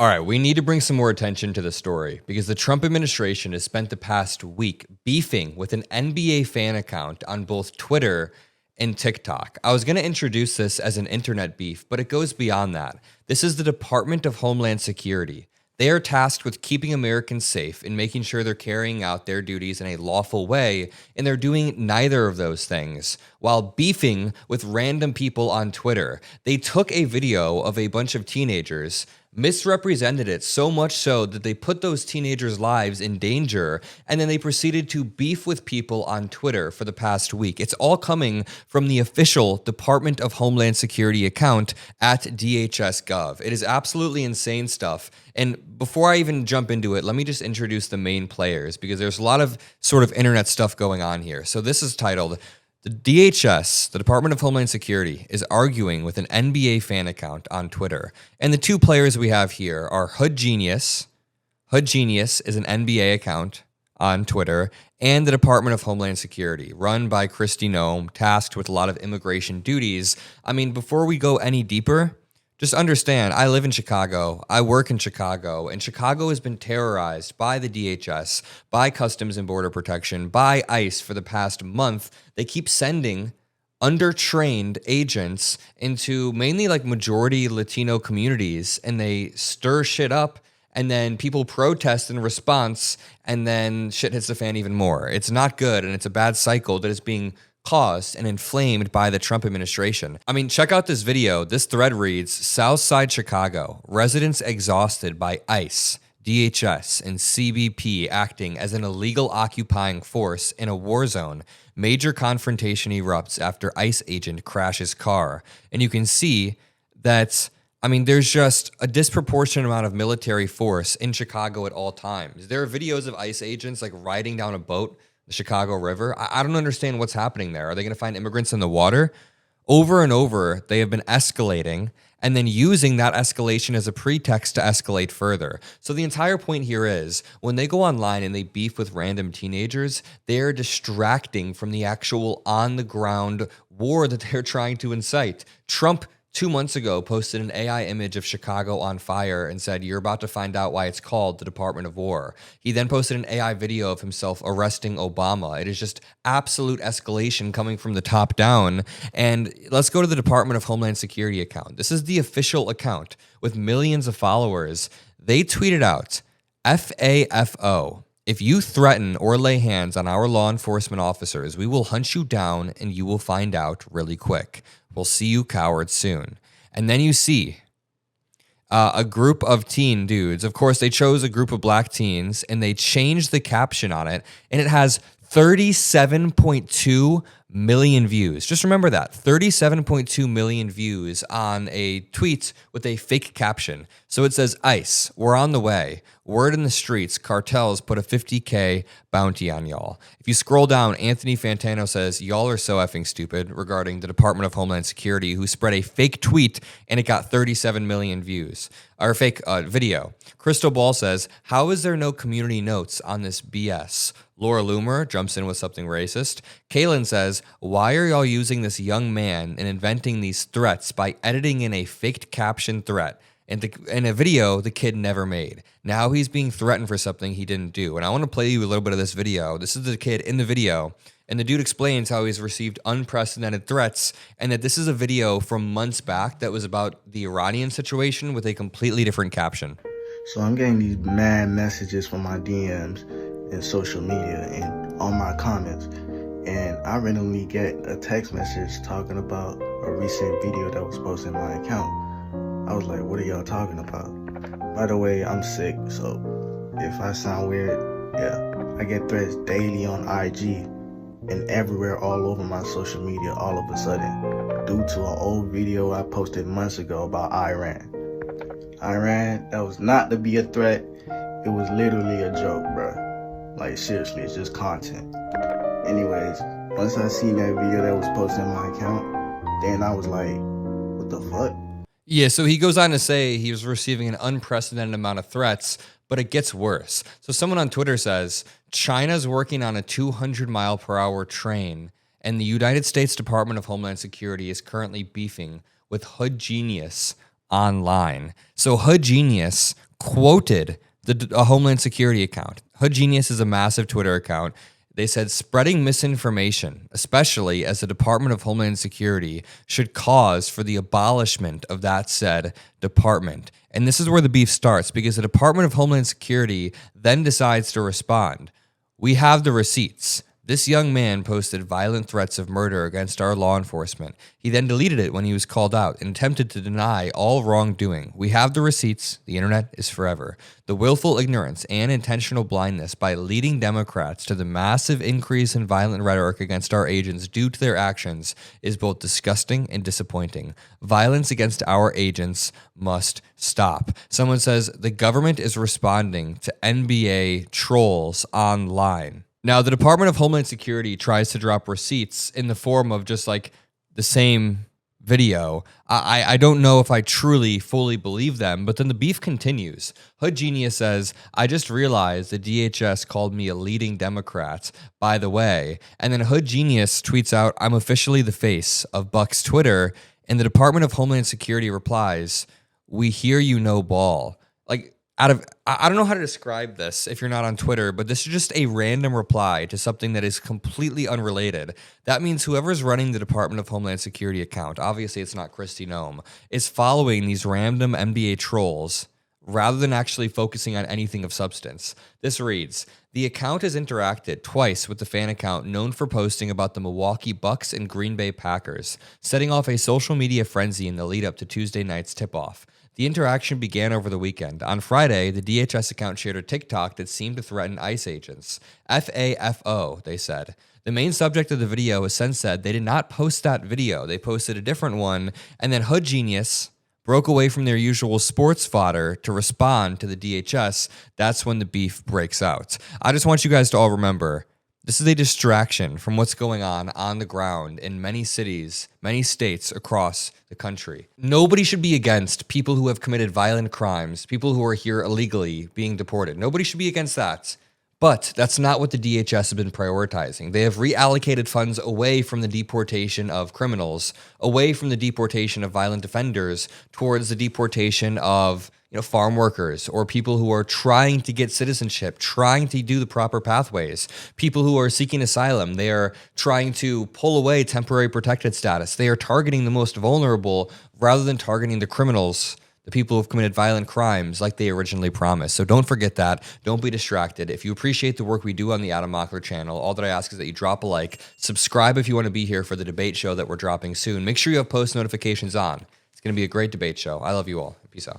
All right, we need to bring some more attention to the story because the Trump administration has spent the past week beefing with an NBA fan account on both Twitter and TikTok. I was going to introduce this as an internet beef, but it goes beyond that. This is the Department of Homeland Security. They are tasked with keeping Americans safe and making sure they're carrying out their duties in a lawful way, and they're doing neither of those things while beefing with random people on Twitter. They took a video of a bunch of teenagers, misrepresented it so much so that they put those teenagers' lives in danger, and then they proceeded to beef with people on Twitter for the past week. It's all coming from the official Department of Homeland Security account at DHS.gov. It is absolutely insane stuff. And before I even jump into it, let me just introduce the main players because there's a lot of sort of internet stuff going on here. So this is titled, "The DHS, the Department of Homeland Security, is arguing with an NBA fan account on Twitter." And the two players we have here are Hood Genius. Hood Genius is an NBA account on Twitter, and the Department of Homeland Security, run by Kristi Noem, tasked with a lot of immigration duties. I mean, before we go any deeper, just understand, I live in Chicago, I work in Chicago, and Chicago has been terrorized by the DHS, by Customs and Border Protection, by ICE for the past month. They keep sending undertrained agents into mainly like majority Latino communities, and they stir shit up, and then people protest in response, and then shit hits the fan even more. It's not good, and it's a bad cycle that is being caused and inflamed by the Trump administration. I mean, check out this video. This thread reads, "Southside Chicago, residents exhausted by ICE, DHS, and CBP acting as an illegal occupying force in a war zone. Major confrontation erupts after ICE agent crashes car." And you can see that, I mean, there's just a disproportionate amount of military force in Chicago at all times. There are videos of ICE agents like riding down a boat the Chicago River. I don't understand what's happening there. Are they going to find immigrants in the water? Over and over, they have been escalating and then using that escalation as a pretext to escalate further. So the entire point here is when they go online and they beef with random teenagers, they're distracting from the actual on-the-ground war that they're trying to incite. Trump 2 months ago posted an AI image of Chicago on fire and said, "You're about to find out why it's called the Department of War." He then posted an AI video of himself arresting Obama. It is just absolute escalation coming from the top down. And let's go to the Department of Homeland Security account. This is the official account with millions of followers. They tweeted out, "FAFO. If you threaten or lay hands on our law enforcement officers, we will hunt you down and you will find out really quick. We'll see you cowards soon." And then you see a group of teen dudes. Of course, they chose a group of black teens and they changed the caption on it. And it has 37.2 million views. Just remember that, 37.2 million views on a tweet with a fake caption. So it says, "ICE, we're on the way. Word in the streets, cartels put a 50K bounty on y'all." If you scroll down, Anthony Fantano says, "Y'all are so effing stupid," regarding the Department of Homeland Security, who spread a fake tweet and it got 37 million views. Or fake video. Crystal Ball says, "How is there no community notes on this BS?" Laura Loomer jumps in with something racist. Kaylin says, "Why are y'all using this young man and inventing these threats by editing in a faked caption threat? In a video the kid never made. Now he's being threatened for something he didn't do." And I want to play you a little bit of this video. This is the kid in the video, and the dude explains how he's received unprecedented threats, and that this is a video from months back that was about the Iranian situation with a completely different caption. So I'm getting these mad messages from my DMs and social media and on my comments. And I randomly get a text message talking about a recent video that was posted in my account. I was like, what are y'all talking about? By the way, I'm sick, so if I sound weird, yeah. I get threats daily on IG and everywhere all over my social media all of a sudden due to an old video I posted months ago about Iran. Iran, that was not to be a threat. It was literally a joke, bro. Like, seriously, it's just content. Anyways, once I seen that video that was posted in my account, then I was like, what the fuck? Yeah, so he goes on to say he was receiving an unprecedented amount of threats, but it gets worse. So someone on Twitter says, "China's working on a 200-mile-per-hour train, and the United States Department of Homeland Security is currently beefing with Hood Genius online." So Hood Genius quoted a Homeland Security account. Hood Genius is a massive Twitter account. They said spreading misinformation, especially as the Department of Homeland Security, should cause for the abolishment of that said department. And this is where the beef starts, because the Department of Homeland Security then decides to respond. We have the receipts. This young man posted violent threats of murder against our law enforcement. He then deleted it when he was called out and attempted to deny all wrongdoing. We have the receipts. The internet is forever. The willful ignorance and intentional blindness by leading Democrats to the massive increase in violent rhetoric against our agents due to their actions is both disgusting and disappointing. Violence against our agents must stop. Someone says the government is responding to NBA trolls online. Now, the Department of Homeland Security tries to drop receipts in the form of just like the same video. I don't know if I truly fully believe them, but then the beef continues. Hood Genius says, I just realized the DHS called me a leading Democrat, by the way. And then Hood Genius tweets out, I'm officially the face of Buck's Twitter. And the Department of Homeland Security replies, we hear you no ball. Like, I don't know how to describe this if you're not on Twitter, but this is just a random reply to something that is completely unrelated. That means whoever's running the Department of Homeland Security account, obviously it's not Kristi Noem, is following these random NBA trolls rather than actually focusing on anything of substance. This reads, the account has interacted twice with the fan account known for posting about the Milwaukee Bucks and Green Bay Packers, setting off a social media frenzy in the lead up to Tuesday night's tip-off. The interaction began over the weekend. On Friday, the DHS account shared a TikTok that seemed to threaten ICE agents. FAFO, they said. The main subject of the video has since said they did not post that video. They posted a different one, and then Hood Genius broke away from their usual sports fodder to respond to the DHS. That's when the beef breaks out. I just want you guys to all remember, this is a distraction from what's going on the ground in many cities, many states across the country. Nobody should be against people who have committed violent crimes, people who are here illegally being deported. Nobody should be against that. But that's not what the DHS has been prioritizing. They have reallocated funds away from the deportation of criminals, away from the deportation of violent offenders, towards the deportation of farm workers or people who are trying to get citizenship, trying to do the proper pathways, people who are seeking asylum. They are trying to pull away temporary protected status. They are targeting the most vulnerable rather than targeting the criminals, the people who have committed violent crimes like they originally promised. So don't forget that. Don't be distracted. If you appreciate the work we do on the Adam Mockler channel, all that I ask is that you drop a like, subscribe if you want to be here for the debate show that we're dropping soon. Make sure you have post notifications on. It's going to be a great debate show. I love you all. Peace out.